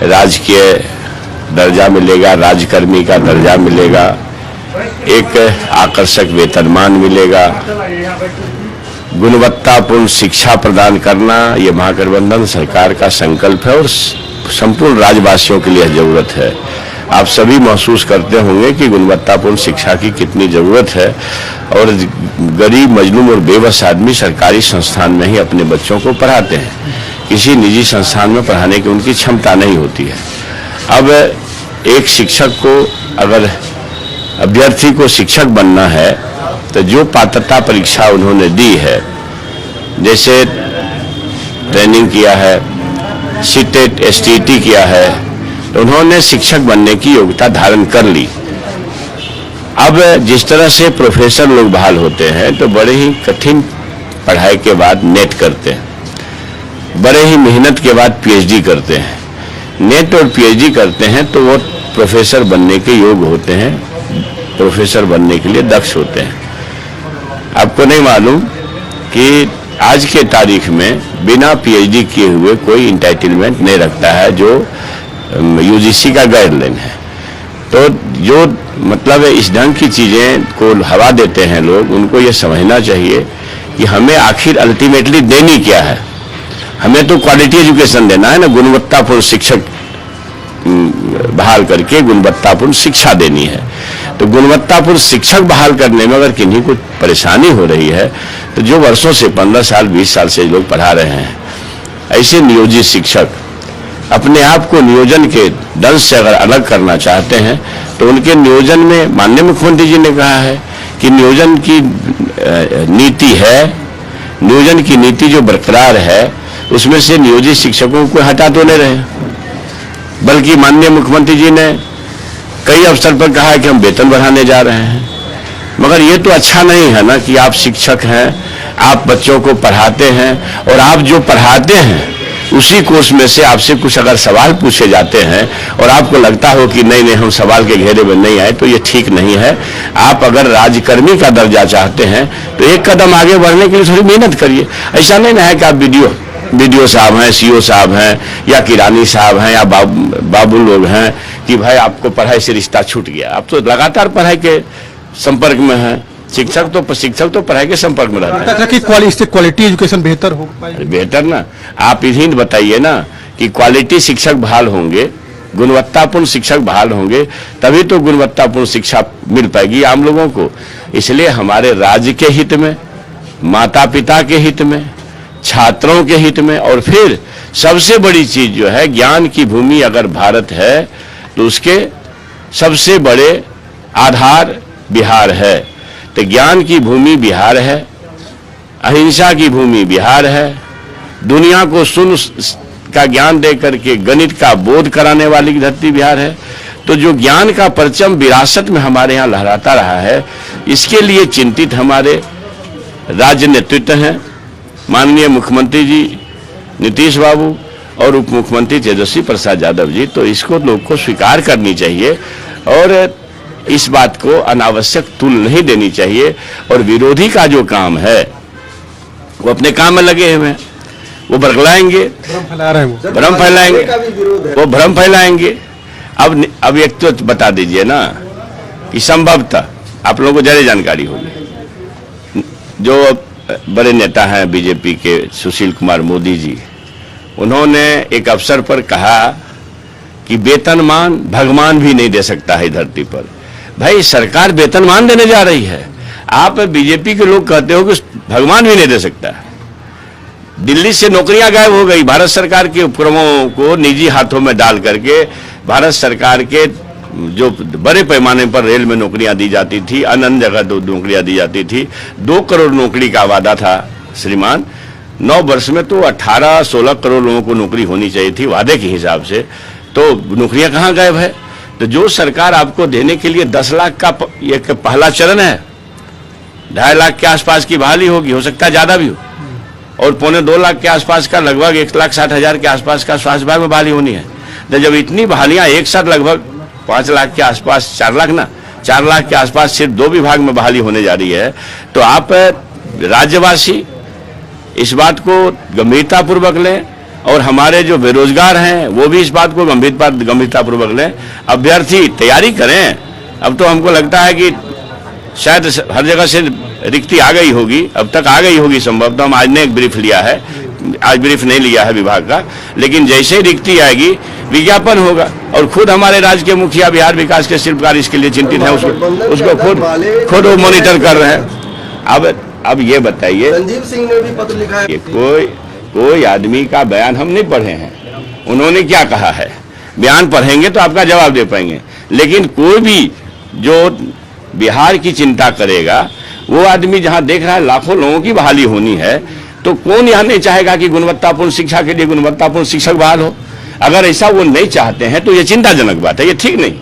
राजकीय दर्जा मिलेगा, राजकर्मी का दर्जा मिलेगा, एक आकर्षक वेतनमान मिलेगा, गुणवत्तापूर्ण शिक्षा प्रदान करना ये महागठबंधन सरकार का संकल्प है और संपूर्ण राज्यवासियों के लिए जरूरत है। आप सभी महसूस करते होंगे कि गुणवत्तापूर्ण शिक्षा की कितनी जरूरत है और गरीब, मजलूम और बेबस आदमी सरकारी संस्थान में ही अपने बच्चों को पढ़ाते हैं, किसी निजी संस्थान में पढ़ाने की उनकी क्षमता नहीं होती है। अब एक शिक्षक को, अगर अभ्यर्थी को शिक्षक बनना है तो जो पात्रता परीक्षा उन्होंने दी है, जैसे ट्रेनिंग किया है, सीटेट, एसटीटी किया है, तो उन्होंने शिक्षक बनने की योग्यता धारण कर ली। अब जिस तरह से प्रोफेसर लोग बहाल होते हैं तो बड़े ही कठिन पढ़ाई के बाद नेट करते हैं, बड़े ही मेहनत के बाद पीएचडी करते हैं। नेट और पीएचडी करते हैं तो वो प्रोफेसर बनने के योग्य होते हैं, प्रोफेसर बनने के लिए दक्ष होते हैं। आपको नहीं मालूम कि आज के तारीख में बिना पीएचडी किए हुए कोई इंटाइटलमेंट नहीं रखता है, जो यूजीसी का गाइडलाइन है। तो जो मतलब इस ढंग की चीजें को हवा देते हैं लोग, उनको ये समझना चाहिए कि हमें आखिर अल्टीमेटली देनी क्या है। हमें तो क्वालिटी एजुकेशन देना है ना, गुणवत्तापूर्ण शिक्षक बहाल करके गुणवत्तापूर्ण शिक्षा देनी है। तो गुणवत्तापूर्ण शिक्षक बहाल करने में अगर किन्हीं को परेशानी हो रही है तो जो वर्षों से 15 साल 20 साल से लोग पढ़ा रहे हैं, ऐसे नियोजित शिक्षक अपने आप को नियोजन के दंश से अगर अलग करना चाहते हैं तो उनके नियोजन में, माननीय मुख्यमंत्री जी ने कहा है कि नियोजन की नीति है, नियोजन की नीति जो बरकरार है उसमें से नियोजित शिक्षकों को हटा तो नहीं रहे, बल्कि माननीय मुख्यमंत्री जी ने कई अवसर पर कहा है कि हम वेतन बढ़ाने जा रहे हैं। मगर ये तो अच्छा नहीं है ना कि आप शिक्षक हैं, आप बच्चों को पढ़ाते हैं और आप जो पढ़ाते हैं उसी कोर्स में से आपसे कुछ अगर सवाल पूछे जाते हैं और आपको लगता हो कि नहीं नहीं हम सवाल के घेरे में नहीं आए, तो ये ठीक नहीं है। आप अगर राजकर्मी का दर्जा चाहते हैं तो एक कदम आगे बढ़ने के लिए थोड़ी मेहनत करिए। ऐसा नहीं ना है कि आप बीडीओ साहब हैं, सीओ साहब हैं या किरानी साहब हैं या बाबू लोग हैं कि भाई आपको पढ़ाई से रिश्ता छूट गया। आप तो लगातार पढ़ाई के संपर्क में हैं। शिक्षक तो पढ़ाई के संपर्क में रहते हैं कि क्वालिटी एजुकेशन बेहतर हो पाए। बेहतर ना, आप इन्हीं बताइए ना कि क्वालिटी शिक्षक बहाल होंगे, गुणवत्तापूर्ण शिक्षक बहाल होंगे, तभी तो गुणवत्तापूर्ण शिक्षा मिल पाएगी आम लोगों को। इसलिए हमारे राज्य के हित में, माता पिता के हित में, छात्रों के हित में, और फिर सबसे बड़ी चीज जो है, ज्ञान की भूमि अगर भारत है तो उसके सबसे बड़े आधार बिहार है। तो ज्ञान की भूमि बिहार है, अहिंसा की भूमि बिहार है, दुनिया को शून्य का ज्ञान दे करके गणित का बोध कराने वाली धरती बिहार है। तो जो ज्ञान का परचम विरासत में हमारे यहाँ लहराता रहा है, इसके लिए चिंतित हमारे राज्य नेतृत्व हैं, माननीय मुख्यमंत्री जी नीतीश बाबू और उप मुख्यमंत्री तेजस्वी प्रसाद यादव जी। तो इसको लोग को स्वीकार करनी चाहिए और इस बात को अनावश्यक तुल नहीं देनी चाहिए। और विरोधी का जो काम है वो अपने काम में लगे हुए हैं, वो बरगलाएंगे, भ्रम फैलाएंगे, वो भ्रम फैलाएंगे। अब एक तो बता दीजिए ना कि संभवतः आप लोगों को ज्यादा जानकारी होगी, जो बड़े नेता हैं बीजेपी के सुशील कुमार मोदी जी, उन्होंने एक अवसर पर कहा कि वेतनमान भगवान भी नहीं दे सकता है धरती पर। भाई सरकार वेतनमान देने जा रही है, आप बीजेपी के लोग कहते हो कि भगवान भी नहीं दे सकता। दिल्ली से नौकरियां गायब हो गई, भारत सरकार के उपक्रमों को निजी हाथों में डाल करके भारत सरकार के जो बड़े पैमाने पर रेल में नौकरियां दी जाती थी, अन्य जगह नौकरियां दी जाती थी। 2 करोड़ नौकरी का वादा था श्रीमान, 9 वर्ष में तो 18-16 करोड़ लोगों को नौकरी होनी चाहिए थी वादे के हिसाब से। तो नौकरियां कहाँ गायब है? तो जो सरकार आपको देने के लिए 10 लाख का एक पहला चरण है, 2.5 लाख के आसपास की बहाली होगी, हो सकता है ज्यादा भी हो, और 1.25-2 लाख के आसपास का, लगभग 1,60,000 के आसपास का स्वास्थ्य विभाग में बहाली होनी है। तो जब इतनी बहालियां एक साथ लगभग 5 लाख के आसपास, 4 लाख ना, 4 लाख के आसपास सिर्फ 2 विभाग में बहाली होने जा रही है, तो आप राज्यवासी इस बात को गंभीरता पूर्वक लें और हमारे जो बेरोजगार हैं वो भी इस बात को गंभीरतापूर्वक लें। अभ्यर्थी तैयारी करें। अब तो हमको लगता है कि शायद हर जगह से रिक्ति आ गई होगी, अब तक आ गई होगी संभवतः। हम आज ने एक ब्रीफ लिया है, आज ब्रीफ नहीं लिया है विभाग का, लेकिन जैसे ही रिक्ति आएगी विज्ञापन होगा। और खुद हमारे राज्य के मुखिया बिहार विकास के शिल्पकार इसके लिए चिंतित हैं, उसको खुद वो मॉनिटर कर रहे हैं। अब ये बताइए, संजीव सिंह ने भी पत्र लिखा है। कोई आदमी का बयान हम नहीं पढ़े हैं, उन्होंने क्या कहा है। बयान पढ़ेंगे तो आपका जवाब दे पाएंगे। लेकिन कोई भी जो बिहार की चिंता करेगा, वो आदमी जहां देख रहा है लाखों लोगों की बहाली होनी है, तो कौन यहां नहीं चाहेगा कि गुणवत्तापूर्ण शिक्षा के लिए गुणवत्तापूर्ण शिक्षक बहाल हो। अगर ऐसा वो नहीं चाहते हैं तो ये चिंताजनक बात है, ये ठीक नहीं।